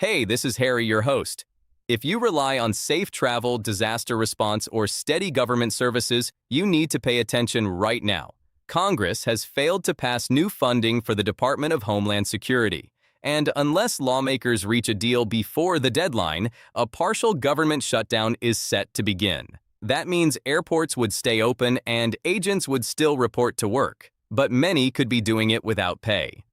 Hey, this is Harry, your host. If you rely on safe travel, disaster response, or steady government services, you need to pay attention right now. Congress has failed to pass new funding for the Department of Homeland Security. And unless lawmakers reach a deal before the deadline, a partial government shutdown is set to begin. That means airports would stay open and agents would still report to work, but many could be doing it without pay.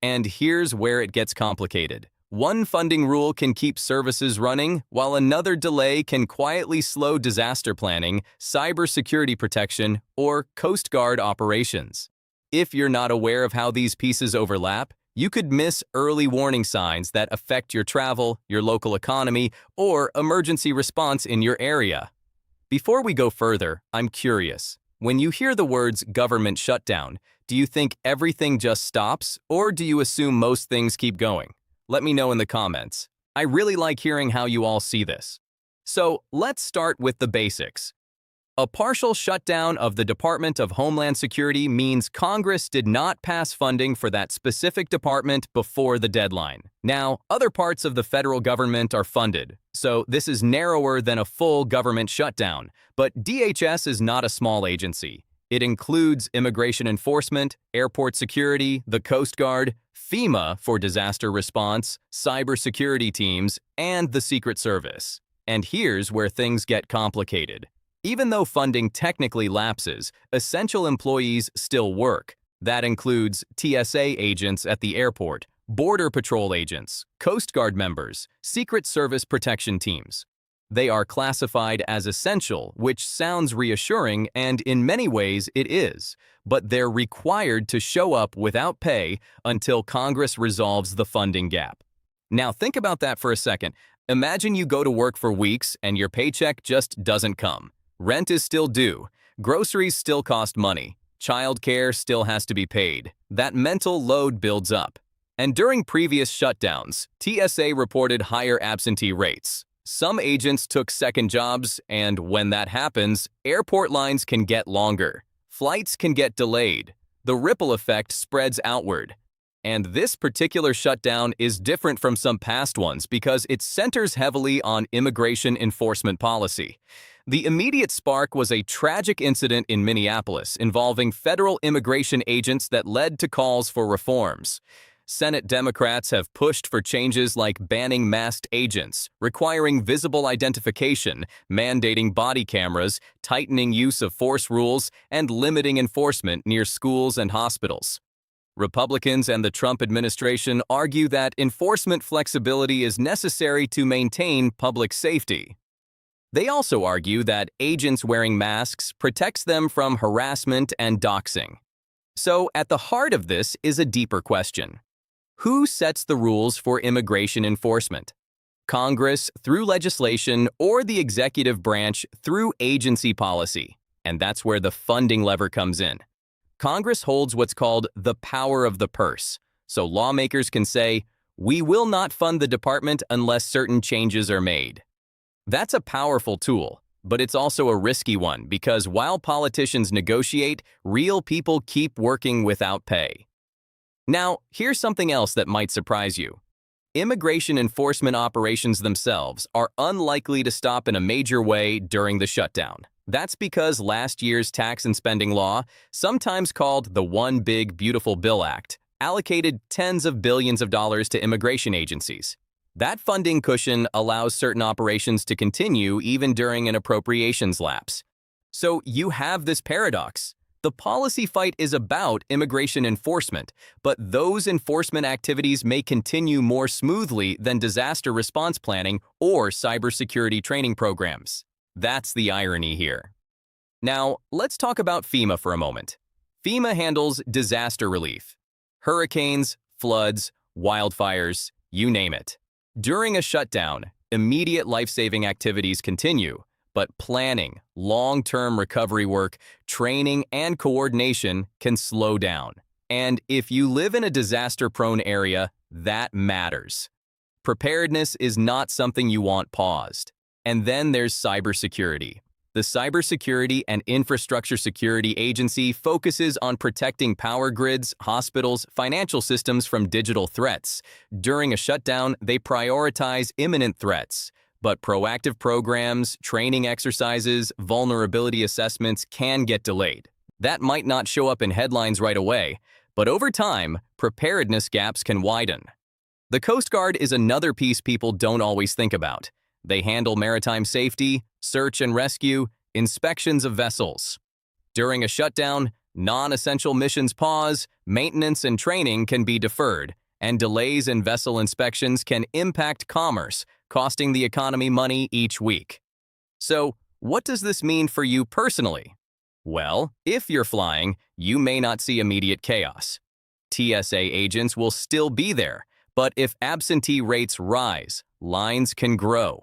And here's where it gets complicated. One funding rule can keep services running, while another delay can quietly slow disaster planning, cybersecurity protection, or Coast Guard operations. If you're not aware of how these pieces overlap, you could miss early warning signs that affect your travel, your local economy, or emergency response in your area. Before we go further, I'm curious. When you hear the words government shutdown, do you think everything just stops, or do you assume most things keep going? Let me know in the comments. I really like hearing how you all see this. So let's start with the basics. A partial shutdown of the Department of Homeland Security means Congress did not pass funding for that specific department before the deadline. Now, other parts of the federal government are funded, so this is narrower than a full government shutdown. But DHS is not a small agency. It includes immigration enforcement, airport security, the Coast Guard, FEMA for disaster response, cybersecurity teams, and the Secret Service. And here's where things get complicated. Even though funding technically lapses, essential employees still work. That includes TSA agents at the airport, Border Patrol agents, Coast Guard members, Secret Service protection teams. They are classified as essential, which sounds reassuring, and in many ways it is, but they're required to show up without pay until Congress resolves the funding gap. Now think about that for a second. Imagine you go to work for weeks and your paycheck just doesn't come. Rent is still due, groceries still cost money, childcare still has to be paid. That mental load builds up. And during previous shutdowns, TSA reported higher absentee rates. Some agents took second jobs, and when that happens, airport lines can get longer. Flights can get delayed. The ripple effect spreads outward. And this particular shutdown is different from some past ones because it centers heavily on immigration enforcement policy. The immediate spark was a tragic incident in Minneapolis involving federal immigration agents that led to calls for reforms. Senate Democrats have pushed for changes like banning masked agents, requiring visible identification, mandating body cameras, tightening use of force rules, and limiting enforcement near schools and hospitals. Republicans and the Trump administration argue that enforcement flexibility is necessary to maintain public safety. They also argue that agents wearing masks protects them from harassment and doxing. So at the heart of this is a deeper question. Who sets the rules for immigration enforcement? Congress through legislation or the executive branch through agency policy? And that's where the funding lever comes in. Congress holds what's called the power of the purse. So lawmakers can say, we will not fund the department unless certain changes are made. That's a powerful tool, but it's also a risky one because while politicians negotiate, real people keep working without pay. Now, here's something else that might surprise you. Immigration enforcement operations themselves are unlikely to stop in a major way during the shutdown. That's because last year's tax and spending law, sometimes called the One Big Beautiful Bill Act, allocated tens of billions of dollars to immigration agencies. That funding cushion allows certain operations to continue even during an appropriations lapse. So you have this paradox. The policy fight is about immigration enforcement, but those enforcement activities may continue more smoothly than disaster response planning or cybersecurity training programs. That's the irony here. Now, let's talk about FEMA for a moment. FEMA handles disaster relief. Hurricanes, floods, wildfires, you name it. During a shutdown, immediate life-saving activities continue, but planning, long-term recovery work, training, and coordination can slow down. And if you live in a disaster-prone area, that matters. Preparedness is not something you want paused. And then there's cybersecurity. The Cybersecurity and Infrastructure Security Agency focuses on protecting power grids, hospitals, financial systems from digital threats. During a shutdown, they prioritize imminent threats. But proactive programs, training exercises, vulnerability assessments can get delayed. That might not show up in headlines right away, but over time, preparedness gaps can widen. The Coast Guard is another piece people don't always think about. They handle maritime safety, search and rescue, inspections of vessels. During a shutdown, non-essential missions pause, maintenance and training can be deferred, and delays in vessel inspections can impact commerce, costing the economy money each week. So, what does this mean for you personally? Well, if you're flying, you may not see immediate chaos. TSA agents will still be there, but if absentee rates rise, lines can grow.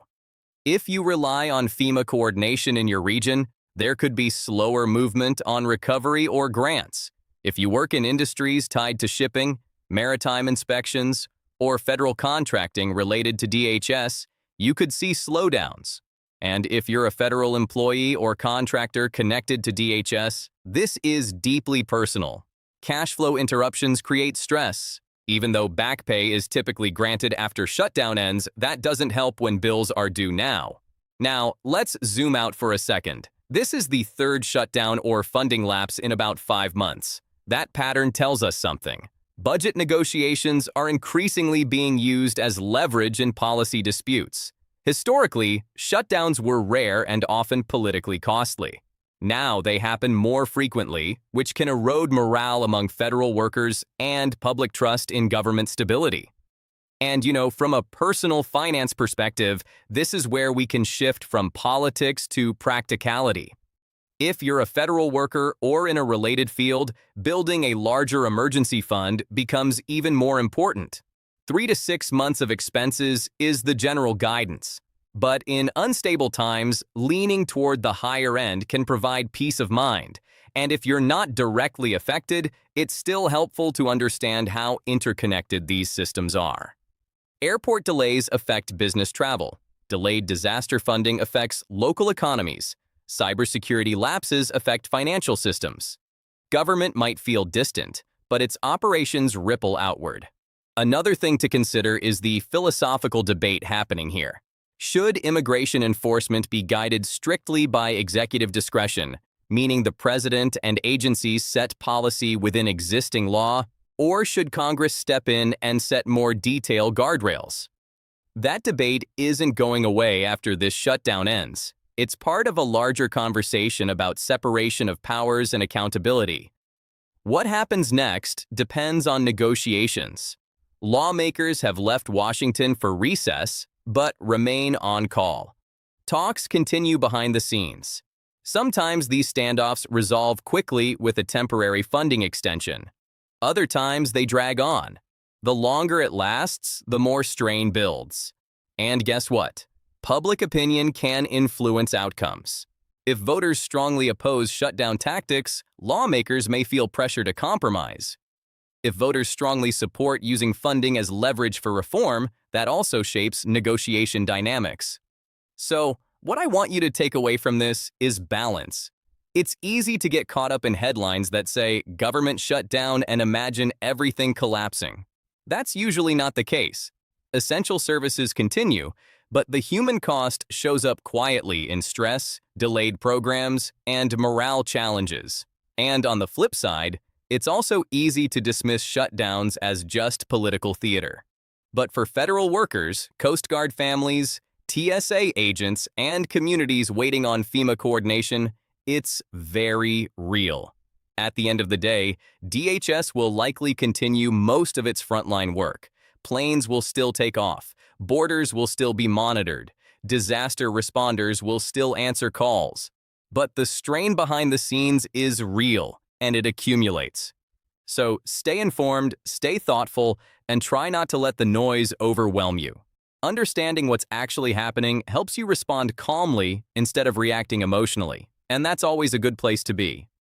If you rely on FEMA coordination in your region, there could be slower movement on recovery or grants. If you work in industries tied to shipping, maritime inspections, or federal contracting related to DHS, you could see slowdowns. And if you're a federal employee or contractor connected to DHS, this is deeply personal. Cash flow interruptions create stress. Even though back pay is typically granted after shutdown ends, that doesn't help when bills are due now. Now, let's zoom out for a second. This is the third shutdown or funding lapse in about 5 months. That pattern tells us something. Budget negotiations are increasingly being used as leverage in policy disputes. Historically, shutdowns were rare and often politically costly. Now they happen more frequently, which can erode morale among federal workers and public trust in government stability. And, from a personal finance perspective, this is where we can shift from politics to practicality. If you're a federal worker or in a related field, building a larger emergency fund becomes even more important. 3 to 6 months of expenses is the general guidance. But in unstable times, leaning toward the higher end can provide peace of mind. And if you're not directly affected, it's still helpful to understand how interconnected these systems are. Airport delays affect business travel. Delayed disaster funding affects local economies. Cybersecurity lapses affect financial systems. Government might feel distant, but its operations ripple outward. Another thing to consider is the philosophical debate happening here. Should immigration enforcement be guided strictly by executive discretion, meaning the president and agencies set policy within existing law, or should Congress step in and set more detailed guardrails? That debate isn't going away after this shutdown ends. It's part of a larger conversation about separation of powers and accountability. What happens next depends on negotiations. Lawmakers have left Washington for recess, but remain on call. Talks continue behind the scenes. Sometimes these standoffs resolve quickly with a temporary funding extension. Other times they drag on. The longer it lasts, the more strain builds. And guess what? Public opinion can influence outcomes. If voters strongly oppose shutdown tactics, lawmakers may feel pressure to compromise. If voters strongly support using funding as leverage for reform, that also shapes negotiation dynamics. So, what I want you to take away from this is balance. It's easy to get caught up in headlines that say, government shut down and imagine everything collapsing. That's usually not the case. Essential services continue, but the human cost shows up quietly in stress, delayed programs, and morale challenges. And on the flip side, it's also easy to dismiss shutdowns as just political theater. But for federal workers, Coast Guard families, TSA agents, and communities waiting on FEMA coordination, it's very real. At the end of the day, DHS will likely continue most of its frontline work. Planes will still take off. Borders will still be monitored. Disaster responders will still answer calls. But the strain behind the scenes is real, and it accumulates. So stay informed, stay thoughtful, and try not to let the noise overwhelm you. Understanding what's actually happening helps you respond calmly instead of reacting emotionally, and that's always a good place to be.